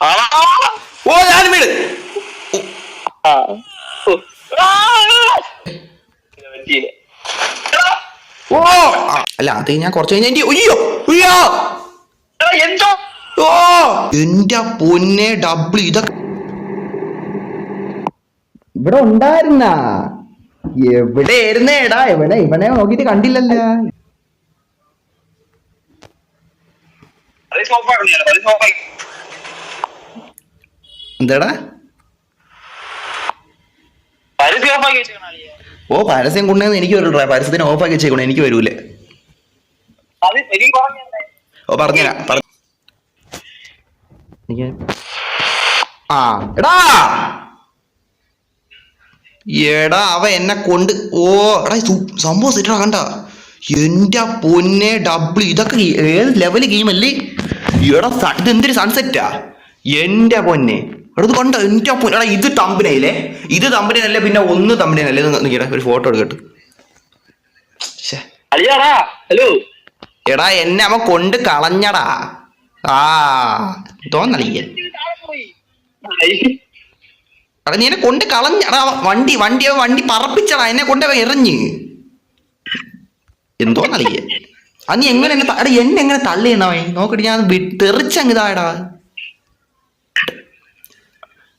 ഓ ഞാൻ വീട് ഓ അല്ല അത് ഞാൻ കുറച്ച് കഴിഞ്ഞ ഉയ്യോ ഉയ്യോ എന്തോ ഓ എന്റെ പൊന്നെ ഡബിൾ ഇതൊക്കെ ഇവിടെ ഉണ്ടായിരുന്ന എവിടെ ആയിരുന്നേടാ എവിടെ ഇവനെ നോക്കിട്ട് കണ്ടില്ലല്ലോ. എന്താടാ ഓ പരസ്യം കൊണ്ടുവന്ന് എനിക്ക് വരൂടാ. പരസ്യത്തിന് ഓഫാക്കി വെച്ചേക്കണേ എനിക്ക് വരൂലേ. ഓ പറഞ്ഞുതരാ ആ എടാ എടാ അവ എന്നെ കൊണ്ട് ഓ എടാ സംഭവം സെറ്റാ കണ്ട എന്റെ പൊന്നെ ഡബിൾ ഇതൊക്കെ ഏത് ലെവല് ഗെയിമല്ലേ എടാ. ഇത് എന്തൊരു സൺസെറ്റാ എന്റെ പൊന്നെ. എടാ ഇത് കണ്ടോ എന്റെ പൊന്നെ. എടാ ഇത് തമ്പനയില്ലേ ഇത് തമ്പനല്ലേ പിന്നെ ഒന്ന് തമ്പനല്ലേ നോക്കിയടാ ഒരു ഫോട്ടോ എടുക്കട്ടെ. ഹലോ എടാ എന്നെ അവൻ കൊണ്ട് കളഞ്ഞടാ. ആ തോന്നലിയ എടാ നീ എന്നെ കൊണ്ട് കളഞ്ഞടാ. വണ്ടി വണ്ടി അവൻ വണ്ടി പറപ്പിച്ചടാ എന്നെ കൊണ്ട് അവൻ എറിഞ്ഞ് എന്തോന്നറിയ. അത് നീ എങ്ങനെ എന്നെ എടാ എന്നെ എങ്ങനെ തള്ളിയെണ്ണവൻ നോക്കട്ടെ ഞാൻ തെറിച്ചങ്ങിതായടാ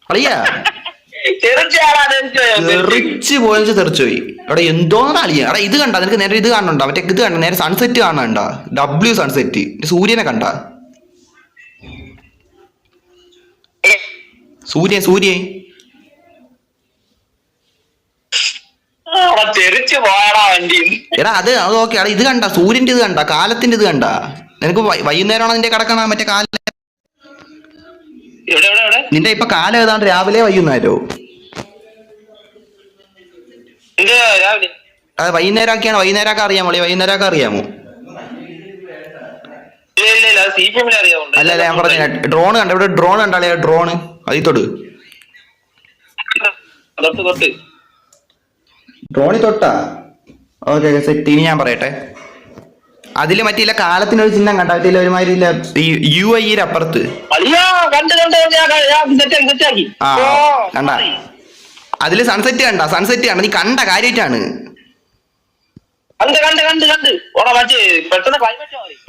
അളിയാ തെറിച്ച് പോയെന്ന് തെറിച്ചു പോയി. എടാ എന്തോന്നാ അളിയ. എടാ ഇത് കണ്ട നിനക്ക് നേരെ ഇത് കാണണ്ട മറ്റേ ഇത് കണ്ട നേരെ സൺസെറ്റ് കാണണ്ട ഡബ്ല്യു സൺസെറ്റ് സൂര്യനെ കണ്ട സൂര്യ എടാ അത് ഓക്കെ. എടാ ഇത് കണ്ട സൂര്യന്റെ ഇത് കണ്ട കാലത്തിന്റെ ഇത് കണ്ട നിനക്ക് വൈകുന്നേരമാണോ നിന്റെ കിടക്കണ മറ്റേ കാല നിന്റെ ഇപ്പൊ കാലം ഏതാണ്ട് രാവിലെ വൈകുന്നേരോ അത് വൈകുന്നേരമൊക്കെയാണ്. വൈകുന്നേരമൊക്കെ അറിയാമോ വൈകുന്നേരമൊക്കെ അറിയാമോ? അല്ല ഞാൻ പറഞ്ഞ ഡ്രോൺ കണ്ട ഇവിടെ ഡ്രോൺ കണ്ടാളെ ഡ്രോണ് അതിൽ തൊട് ഡ്രോണിൽ തൊട്ടാ ഓക്കെ സെറ്റ്. ഇനി ഞാൻ പറയട്ടെ അതില് മറ്റേ കാലത്തിനൊരു ചിഹ്നം കണ്ട അതിൽ ഒരുമാതിരി ഈ UIE അപ്പുറത്ത് ആ കണ്ട അതില് സൺസെറ്റ് കണ്ട സൺസെറ്റ് കണ്ട നീ കണ്ട കാര്യമായിട്ടാണ്.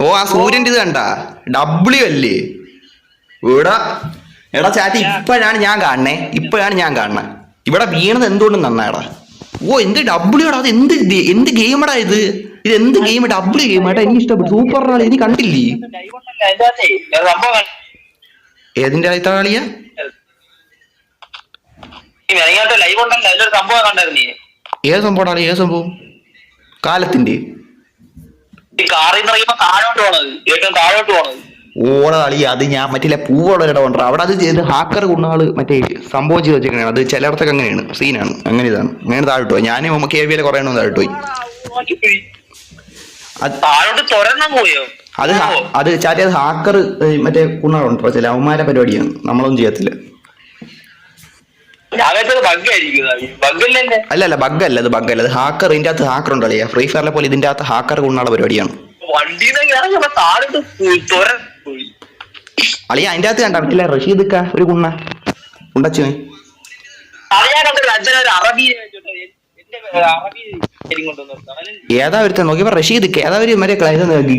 ഓ ആ സൂര്യന്റെ ഇത് കണ്ട ഡബ്ല്യു അല്ലേ ഇവിടെ. എടാ ചാറ്റി ഇപ്പോഴാണ് ഞാൻ കാണണേ ഇവിടെ വീണത് എന്തുകൊണ്ടും നന്നായടാ. ഓ എന്ത് ഡബ്ല്യു എടാ. അത് എന്ത് ഗെയിമടാ ഇത് എന്ത് ഗെയിം ഡബ്ല്യു ഗെയിം ഏട്ടാ എനിക്ക് ഇഷ്ടപ്പെട്ടു സൂപ്പർ ആളി. നീ കണ്ടില്ലേ ഏതിന്റെ കളിയ ഏത് സംഭവം ഏത് സംഭവം കാലത്തിന്റെ ഓടാ കളി. അത് ഞാൻ മറ്റേ പൂവുള്ള കൊണ്ട അവിടെ അത് ചെയ്ത് ഹാക്കർ കൊണ്ടാള് മറ്റേ സംഭവം ചെയ്ത് വെച്ചേക്കാണ്. അത് ചിലയിടത്തൊക്കെ അങ്ങനെയാണ് സീനാണ്. അങ്ങനെ ഇതാണ് അങ്ങനെ താഴോട്ട് പോയി. ഞാനും KVL കുറെ എണ്ണം താഴോട്ട് പോയി. അത് ചാറ്റി അത് ഹാക്കർ മറ്റേ കുണ്ണാളുണ്ടോ ചില അവന്മാരെ പരിപാടിയാണ്. നമ്മളൊന്നും ചെയ്യത്തില്ല. അല്ല ബഗ്ഗല്ല അത് ബഗ്ഗല്ല. അത് ഹാക്കർ ഇതിന്റെ അകത്ത് ഹാക്കർ ഉണ്ടോ ഫ്രീ ഫയറിലെ പോലെ ഇതിന്റെ അകത്ത് ഹാക്കർ കുണ്ണാളെ പരിപാടിയാണ്. അളിയ അതിന്റെ അകത്ത് കണ്ട പറ്റില്ല റഷീദ് ഒരു കുണ്ടച്ചു ഏതാ ഒരുത്ത നോക്കിയപ്പോ റഷീദ് ഏതാ ഒരു മറ്റേ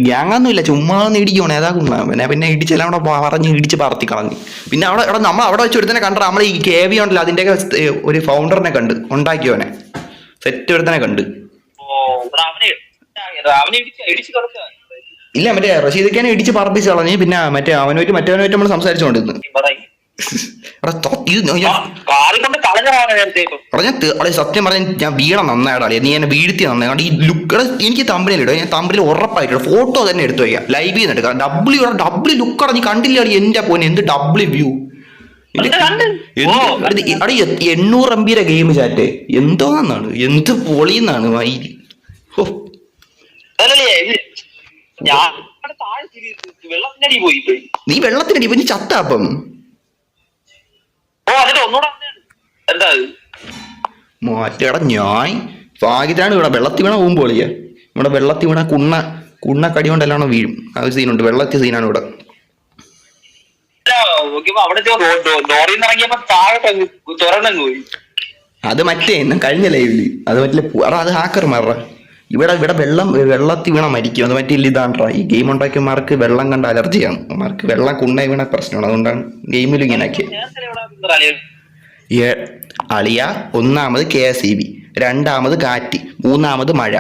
ഗ്യാങ്ങൊന്നും ഇല്ല ചുമ്മാ ഇടിക്കണം ഏതാ കുണ്ണ പിന്നെ ഇടിച്ചെല്ലാം കൂടെ പറഞ്ഞ് ഇടിച്ച് പറത്തി കളഞ്ഞു. പിന്നെ അവിടെ നമ്മൾ അവിടെ വെച്ച് ഒരുത്തനെ കണ്ട നമ്മൾ ഈ KV ഉണ്ടല്ലോ അതിന്റെയൊക്കെ ഒരു ഫൗണ്ടറിനെ കണ്ട് ഉണ്ടാക്കിയവനെ സെറ്റ് ഒരുത്തനെ കണ്ട്. ഇല്ല മറ്റേ റഷീദക്കാനെ ഇടിച്ച് പറപ്പിച്ച് കളഞ്ഞ്. പിന്നെ അവനുമായിട്ട് നമ്മൾ സംസാരിച്ചോണ്ടിരുന്നു. സത്യം പറഞ്ഞ ഞാൻ വീണ നന്നായിടാ. നീ എന്നെ വീഴ്ത്തി നന്നായി. ഈ ലുക്ക് എനിക്ക് തമ്പനിലിടും. ഞാൻ തമ്പനിൽ ഉറപ്പായിട്ട് ഫോട്ടോ തന്നെ എടുത്തു വയ്ക്കാം ലൈവ് ചെയ്യുന്നുണ്ട്. കാരണം ഡബ്ല്യു ലുക്കട നീ കണ്ടില്ല എന്റെ പോനെ എന്ത് W view. 800 MB game chat എന്തോന്നാണ് എന്ത് പൊളിയെന്നാണ് വൈരി. നീ വെള്ളത്തിനടി ഇപ്പൊ നീ ചത്താപ്പം മാറ്റേടാ. ഞാൻ ഭാഗ്യത്തിനാണ് ഇവിടെ വെള്ളത്തിൽ വീണ പോകുമ്പോ പൊളിയ. ഇവിടെ വെള്ളത്തിൽ വീണ കുണ്ണക്കടി കൊണ്ടെല്ലാം വീഴും. ആ ഒരു സീനുണ്ട്. വെള്ളത്തിൽ സീനാണ് ഇവിടെ. നോക്കിയപ്പോ അവിടെ ഡോറിൽ നിന്ന് ഇറങ്ങിയപ്പോ താഴെ തുറന്നു പോയി. അത് മറ്റേ കഴിഞ്ഞ ലൈവില് അത് മറ്റേ അത് ഹാക്കർമാരുടെ ഇവിടെ വെള്ളത്തിൽ വീണ മരിക്കും. അത് മറ്റേ ഇതാണ്ടാ ഈ ഗെയിം ഉണ്ടാക്കിയമാർക്ക് വെള്ളം കണ്ട അലർജിയാണ്. അവർക്ക് വെള്ളം കുണ്ണ വീണ പ്രശ്നമാണ്. അതുകൊണ്ടാണ് ഗെയിമിൽ ഇങ്ങനെ അളിയ. ഒന്നാമത് KSEB, രണ്ടാമത് കാറ്റ്, മൂന്നാമത് മഴ,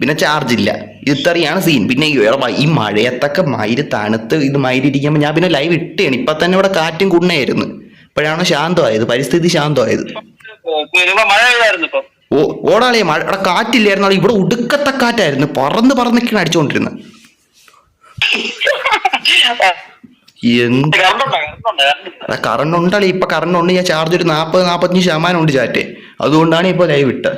പിന്നെ ചാർജ് ഇല്ല. ഇത്രയാണ് സീൻ. പിന്നെ ഈ മഴയത്തൊക്കെ മയിര് തണുത്ത് ഇത് മയിരിക്കുമ്പോൾ ഞാൻ പിന്നെ ലൈവ് ഇട്ടേണ്. ഇപ്പൊ തന്നെ ഇവിടെ കാറ്റും കുണ്ണയായിരുന്നു. ഇപ്പോഴാണ് ശാന്തമായത്, പരിസ്ഥിതി ശാന്തമായത്. ഓടാളിയെ മഴ ഇവിടെ കാറ്റില്ലായിരുന്നു. ഇവിടെ ഒടുക്കത്തെ കാറ്റായിരുന്നു. പറന്നൊക്കെയാണ് അടിച്ചുകൊണ്ടിരുന്നത്. കറണ്ട് ഉണ്ടല്ലേ ഇപ്പൊ? കറണ്ട് ഉണ്ട്. ഞാൻ ചാർജ് ഒരു 40-45% ഉണ്ട് ചാറ്റേ. അതുകൊണ്ടാണ് ഇപ്പൊ ലൈവ് ഇട്ടത്.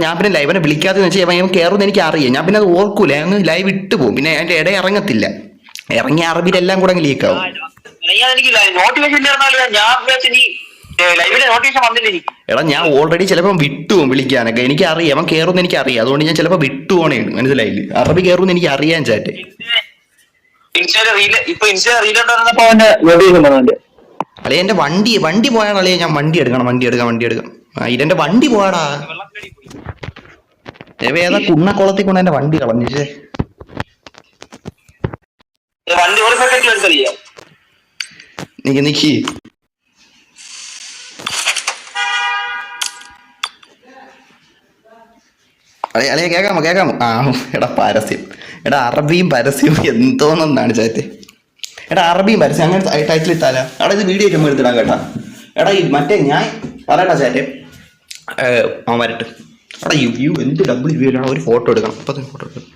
ഞാൻ പിന്നെ ലൈവിനെ വിളിക്കാതെന്ന് വെച്ചാൽ ഇവൻ കയറുമെന്ന് എനിക്ക് അറിയാം. ഞാൻ പിന്നെ അത് ഓർക്കൂല, അങ്ങ് ലൈവ് ഇട്ട് പോകും. പിന്നെ അതിന്റെ ഇടയിൽ ഇറങ്ങത്തില്ല. ഇറങ്ങിയ അറബിയിലെല്ലാം കൂടെ അങ്ങ് ലീക്കാവും. എടാ ഞാൻ ഓൾറെഡി ചിലപ്പോൾ വിട്ടുപോകും വിളിക്കാനൊക്കെ. എനിക്ക് അറിയാം അവൻ കയറുമെന്ന് എനിക്ക് അറിയാം. അതുകൊണ്ട് ഞാൻ ചിലപ്പോൾ വിട്ടുപോണേണ്. മനസ്സിലായില്ലേ? അറബി കയറുമെന്ന് എനിക്ക് അറിയാൻ ചാറ്റേ. അളിയ എന്റെ വണ്ടി പോയാണ്. അളിയ ഞാൻ വണ്ടി എടുക്കാം. ഇതെന്റെ വണ്ടി പോവാടാ. ഏതാ കുന്നക്കുളത്തിൽ കൊണ്ട് എന്റെ വണ്ടി കളഞ്ഞേ. നിക്ക് അളിയ കേക്കാമോ? ആ എടാ പരസ്യം. എടാ അറബിയും പരസ്യവും എന്തോന്നാണ് ചാറ്റ്. എടാ അറബിയും പരസ്യം അങ്ങനെ ടൈറ്റിൽ ഇട്ടാലാ? എടാ ഇത് വീഡിയോ ആയിട്ട് എടുത്തിടാൻ കേട്ടാ. എടാ ഈ മറ്റേ ഞാൻ പറയട്ടാ ചാറ്റ്. അവൻ വരട്ടെ. എടാ വ്യൂ എന്ത് WU ആണ്. ഒരു ഫോട്ടോ എടുക്കണം. ഇപ്പൊ തന്നെ ഫോട്ടോ എടുക്കണം.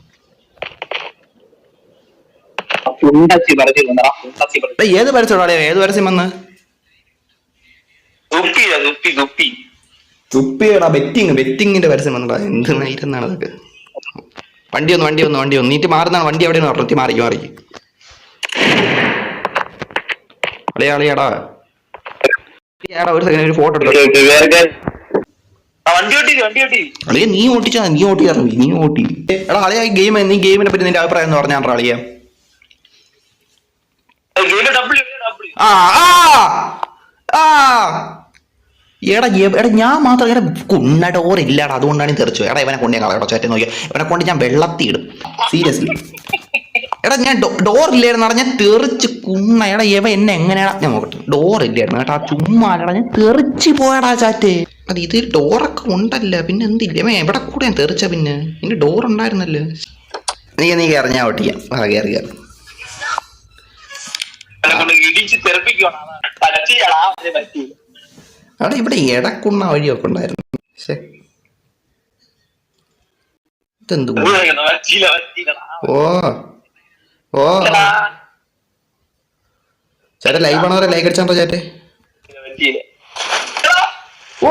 ഏത് പരസ്യം? ഏത് പരസ്യം വന്ന്? തുപ്പിയടാ ബെറ്റിങ്ങിന്റെ പരസ്യം വന്നടാ. എന്ത് നൈരെന്നാണ് അതൊക്കെ. വണ്ടി ഒന്ന് നീറ്റ് മാറുന്നതാണ്. വണ്ടി എവിടെയാണ് പറഞ്ഞി? മാറിക്ക് അളിയാടാ. ഒരു സെക്കൻഡ് ഒരു ഫോട്ടോ എടുക്കാം. അളിയ നീ ഓട്ടി. എടാ അളിയ നീ ഗെയിമിനെ പറ്റി നിന്റെ അഭിപ്രായം എന്ന് പറഞ്ഞാ അളിയ. എടാ ഞാൻ മാത്രം ഇങ്ങനെ കുണ്ണ ഡോർ ഇല്ലാടാ. അതുകൊണ്ടാണ് തെറിച്ചു. എടാ ഇവനെ കൊണ്ട് ഞാൻ കളയടോ ചേട്ടൻ നോക്കിയാ. ഇവനെ കൊണ്ട് ഞാൻ വെള്ളത്തിൽ ഇടും സീരിയസ്ലി. എടാ ഞാൻ ഡോർ ഇല്ലായിരുന്നു ഞാൻ തെറിച്ച് കുണ്ണ. എടാ ഇവ എന്നെ എങ്ങനെയാടാ ഞാൻ നോക്കട്ടെ. ഡോർ ഇല്ലായിരുന്നു കേട്ടാ. ചുമ്മാ ഞാൻ തെറിച്ച് പോയടാ ചാറ്റേ. അത് ഇത് ഡോറൊക്കെ ഉണ്ടല്ലോ. പിന്നെ എന്തില്ല ഇവൻ എവിടെ കൂടെ ഞാൻ തെറിച്ച? പിന്നെ നിന്റെ ഡോർ ഉണ്ടായിരുന്നല്ലോ. നീ കയറി ഞാൻ ഓട്ടിക്കാം. കയറി അവിടെ ഇവിടെ ഇടക്കുന്ന വഴിയൊക്കെ ഉണ്ടായിരുന്നു. ഇതെന്ത് ഓ ചേട്ടാ ലൈവ് ആണോ? ലൈക്ക് അടിച്ചാണ്ടോ ചേട്ടെ? ഓ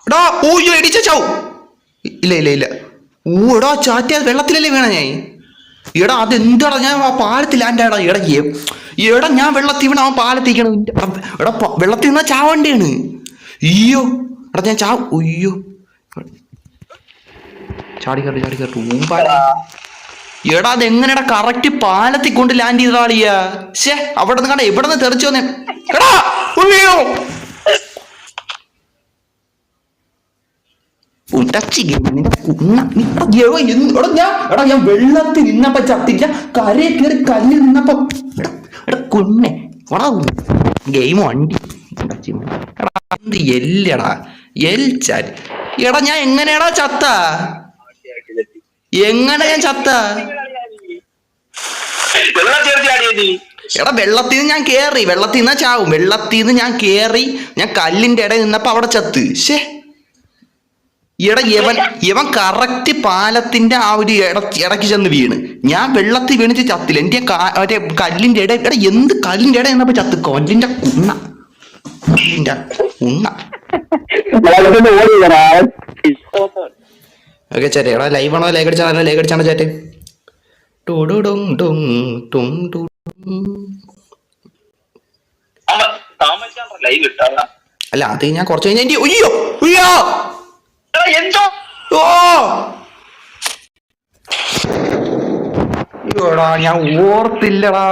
എടാ ഓയ്യോ ഇടിച്ച ചാവും. ഇല്ല ഓടാ ചാറ്റ വെള്ളത്തിലല്ലേ വീണ ഞാൻ. എടാ അതെന്താടാ? ഞാൻ ആ പാലത്തിൽ ലാൻഡാടാ. എടാ ഞാൻ വെള്ളത്തിൽ വീണ അവൻ പാലത്തിക്കണം. എടാ വെള്ളത്തിൽ നിന്നാ ചാവണ്ടേണ്. അയ്യോ എടാ ഞാൻ ചാവും. അയ്യോ ചാടി എടാ അതെങ്ങനെയാടാ കറക്റ്റ് പാലത്തിൽ കൊണ്ട് ലാൻഡ് ചെയ്താളിയാ. ശേ അവിടെ നിന്ന് കണ്ട എവിടെ നിന്ന് തെറിച്ചു വന്നേ. എടാ അയ്യോ ഞാൻ വെള്ളത്തിൽ നിന്നപ്പോ ചത്തില്ല. കരയെ കയറി കല്ലിൽ നിന്നപ്പോ കുണ്ണെ ഗെയിം വണ്ടി എല്ലടാ എൽച്ചാൽ. എടാ ഞാൻ എങ്ങനെയാടാ ചത്ത? എങ്ങനെ ഞാൻ ചത്ത? എടാ വെള്ളത്തിൽ നിന്ന് ഞാൻ കേറി. വെള്ളത്തിൽ നിന്നാ ചാവും. വെള്ളത്തിൽ നിന്ന് ഞാൻ കേറി ഞാൻ കല്ലിന്റെ ഇടയിൽ നിന്നപ്പോ അവിടെ ചത്ത്. ശേ എടാ ഇവൻ കറക്റ്റ് പാലത്തിന്റെ ആ ഒരു ഇടയ്ക്ക് ചെന്ന് വീണ്. ഞാൻ വെള്ളത്തിൽ വീണിച്ച് ചത്തില്ല. എന്റെ മറ്റേ കല്ലിന്റെ ഇട. എടാ എന്ത് കല്ലിന്റെ ഇട എന്നപ്പോ ചത്ത്? കൊല്ലിന്റെ കുണ്ണ. ഓക്കെ ചേട്ടേ. എടാ ലൈവ് ആണോ? ലൈക്ക് അടിച്ചാണോ ചേട്ടേ? അല്ല അത് ഞാൻ കുറച്ച് കഴിഞ്ഞ ഞാൻ ഓർത്തില്ലടാ.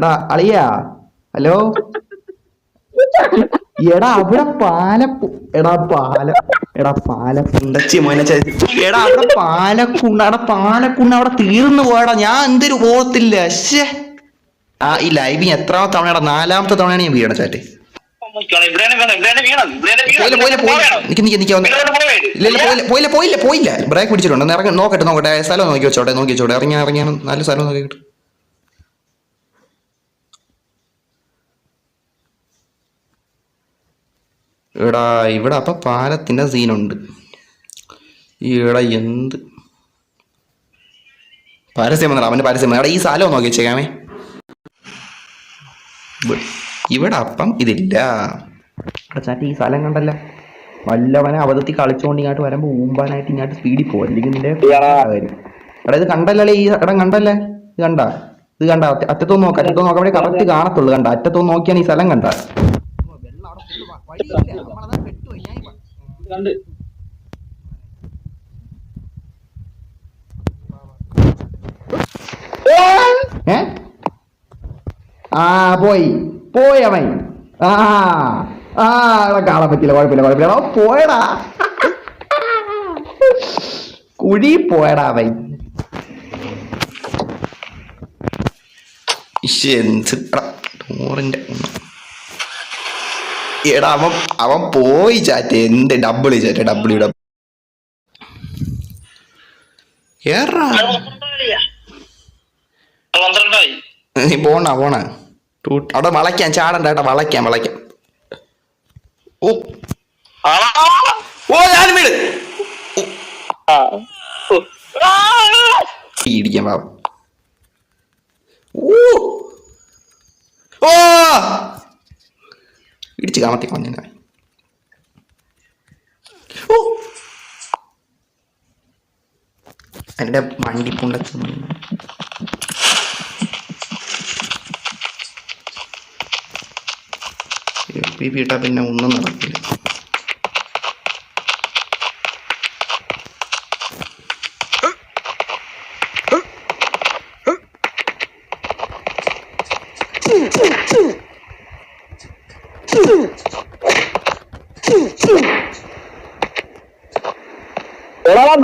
എടാ അളിയാ ഹലോ എടാ അവിടെ പാലക്കുണ്ടച്ചി മോനെ എടാ അവിടെ പാലക്കുണ്ട് അവിടെ തീർന്നു പോയടാ ഞാൻ എന്തൊരു പോകത്തില്ല ശ്ശേ ആ ഈ ലൈവ് എത്രാമത്തെ തവണ 4ാമത്തെ തവണയാണ് ഞാൻ വീണ ചാറ്റ് പോയില്ല ബ്രേക്ക് പിടിച്ചിട്ടുണ്ട് ഇറങ്ങി നോക്കട്ടെ സ്ഥലം നോക്കി വെച്ചോട്ടെ ഇറങ്ങിയാണ് നല്ല സ്ഥലം നോക്കി കിട്ടും എടാ ഇവിടെ അപ്പൊ പാലത്തിന്റെ സീനുണ്ട് ഈടാ എന്ത് പരസ്യം അവന്റെ പരസ്യം എടാ ഈ സ്ഥലം നോക്കി വെച്ചേക്കാമേ ഇവിടെ അപ്പം ഇതില്ല ചാറ്റ് ഈ സ്ഥലം കണ്ടല്ല വല്ലവനെ അവധത്തിൽ കളിച്ചോണ്ട് ഇങ്ങോട്ട് വരുമ്പോ ഊമ്പാനായിട്ട് ഇങ്ങോട്ട് സ്പീഡിൽ പോകും അല്ലെങ്കിൽ നിന്റെ കാര്യം എടാ ഇത് കണ്ടല്ലേ ഈ ഇടം കണ്ടല്ലേ ഇത് കണ്ട അറ്റത്തൊന്ന് നോക്കാൻ കറക്റ്റ് കാണത്തുള്ളൂ കണ്ട അറ്റത്തൊന്ന് നോക്കിയാണ് ഈ സ്ഥലം കണ്ട പോയി അവൻ കാണാൻ പറ്റില്ല കുഴപ്പമില്ല പോയടാ കുഴി പോയടാ അവൻ എടാ അവൻ പോയി ചാറ്റ് എന്ത് ഡബിൾ നീ പോണ അവിടെ വളയ്ക്കാൻ ചാടണ്ട ഏട്ടാ വളയ്ക്കാം ഓ ഞാൻ വീട് ഇടിക്കാൻ പാവം ഓ ഇടിച്ച് കാമത്തി കളഞ്ഞ എന്റെ വണ്ടി പുണ്ടച്ച് ഇട്ടാ പിന്നെ ഒന്നും നടക്കില്ല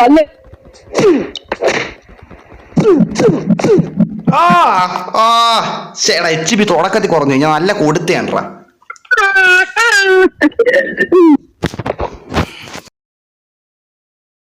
നല്ല HP തുടക്കത്തിൽ കുറഞ്ഞു ഞാൻ നല്ല കൊടുത്തേണ്ടാ